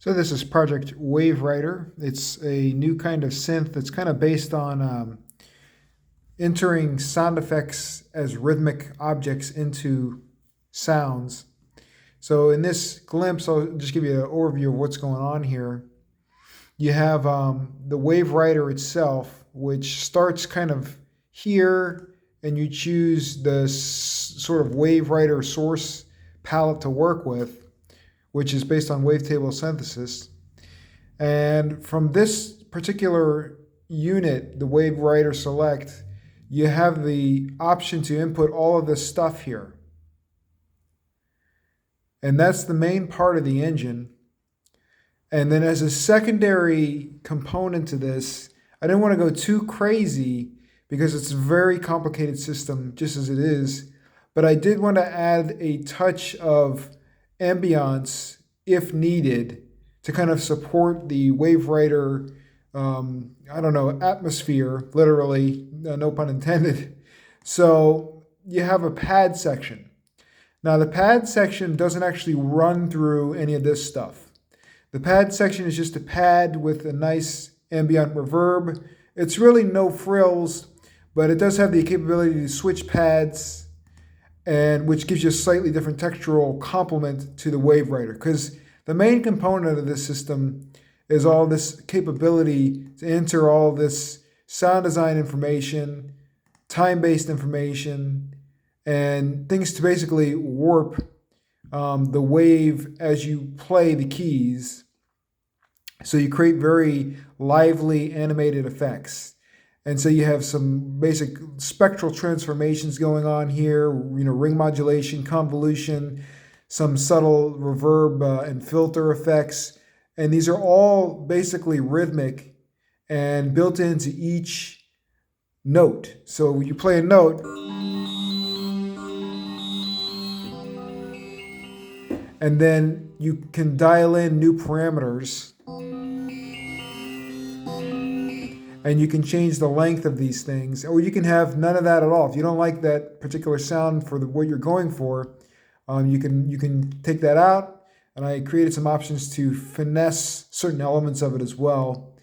So this is Project waveRider. It's a new kind of synth that's kind of based on entering sound effects as rhythmic objects into sounds. So in this glimpse, I'll just give you an overview of what's going on here. You have the waveRider itself, which starts kind of here, and you choose the sort of waveRider source palette to work with, which is based on wavetable synthesis. And from this particular unit, the waveRider Select, you have the option to input all of this stuff here. And that's the main part of the engine. And then as a secondary component to this, I didn't want to go too crazy because it's a very complicated system just as it is, but I did want to add a touch of ambiance if needed to kind of support the waveRider, atmosphere, literally, no pun intended. So you have a pad section. Now the pad section doesn't actually run through any of this stuff. The pad section is just a pad with a nice ambient reverb. It's really no frills, but it does have the capability to switch pads, and which gives you a slightly different textural complement to the waveRider, because the main component of this system is all this capability to enter all this sound design information, time-based information, and things to basically warp the wave as you play the keys. So you create very lively animated effects. And so you have some basic spectral transformations going on here, ring modulation, convolution, some subtle reverb and filter effects. And these are all basically rhythmic and built into each note. So when you play a note, and then you can dial in new parameters, and you can change the length of these things, or you can have none of that at all. If you don't like that particular sound for what you're going for, you can take that out. And I created some options to finesse certain elements of it as well.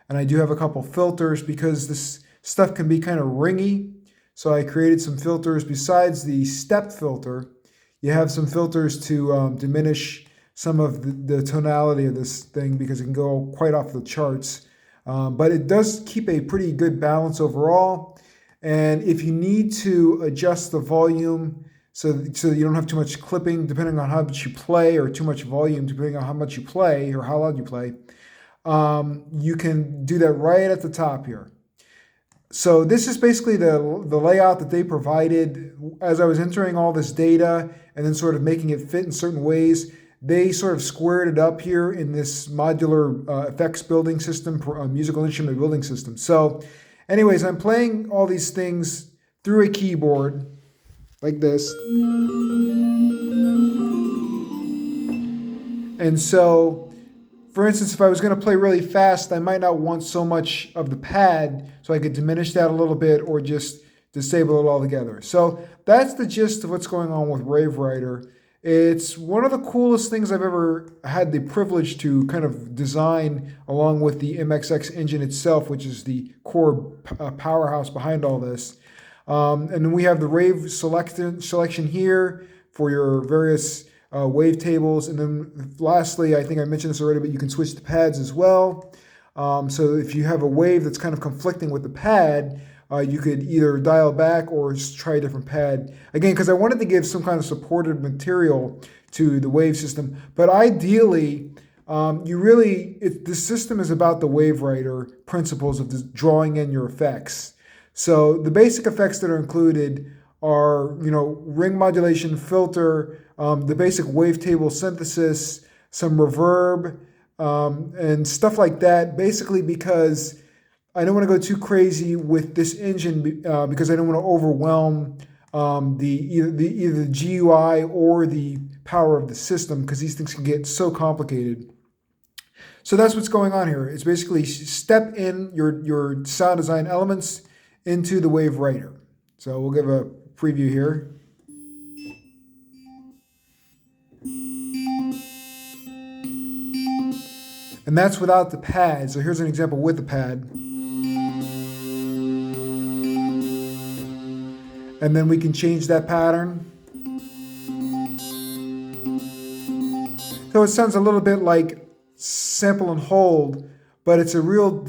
And I do have a couple filters because this stuff can be kind of ringy. So I created some filters besides the step filter. You have some filters to diminish some of the tonality of this thing because it can go quite off the charts. But it does keep a pretty good balance overall. And if you need to adjust the volume so you don't have too much clipping depending on how much you play, or too much volume depending on how much you play or how loud you play, you can do that right at the top here. So this is basically the layout that they provided. As I was entering all this data and then sort of making it fit in certain ways, they sort of squared it up here in this modular effects building system, musical instrument building system. So anyways, I'm playing all these things through a keyboard like this. And so, for instance, if I was going to play really fast, I might not want so much of the pad, so I could diminish that a little bit or just disable it altogether. So that's the gist of what's going on with waveRider. It's one of the coolest things I've ever had the privilege to kind of design, along with the MXXX engine itself, which is the core powerhouse behind all this. And then we have the wave selection here for your various wavetables. And then lastly, I think I mentioned this already, but you can switch the pads as well. So if you have a wave that's kind of conflicting with the pad, you could either dial back or just try a different pad. Again, because I wanted to give some kind of supportive material to the wave system. But ideally, the system is about the waveRider principles of drawing in your effects. So the basic effects that are included are, ring modulation, filter, the basic wavetable synthesis, some reverb, and stuff like that. Basically, because I don't want to go too crazy with this engine because I don't want to overwhelm either the GUI or the power of the system, because these things can get so complicated. So that's what's going on here. It's basically step in your sound design elements into the waveRider. So we'll give a preview here. And that's without the pad. So here's an example with the pad. And then we can change that pattern. So it sounds a little bit like sample and hold, but it's a real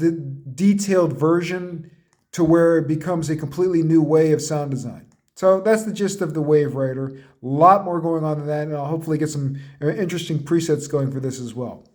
detailed version to where it becomes a completely new way of sound design. So that's the gist of the waveRider. A lot more going on than that, and I'll hopefully get some interesting presets going for this as well.